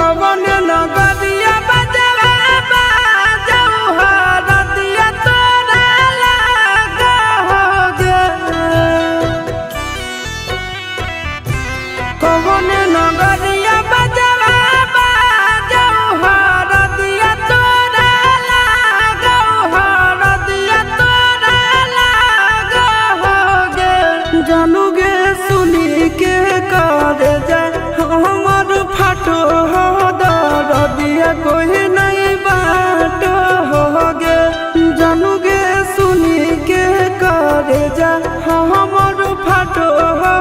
कवन नगरिया बजवा बाजऊ हरदिया तोरा लागोगे कवन नगरिया बजवा बाजऊ हरदिया तोरा लागऊ हरदिया तोरा लागोगे जानूगे सुनी के कर जाए हमर फाटो हो दरदिया कोई नहीं बाटो होगे जानूगे सुनी के कर जा हमर फाटो हो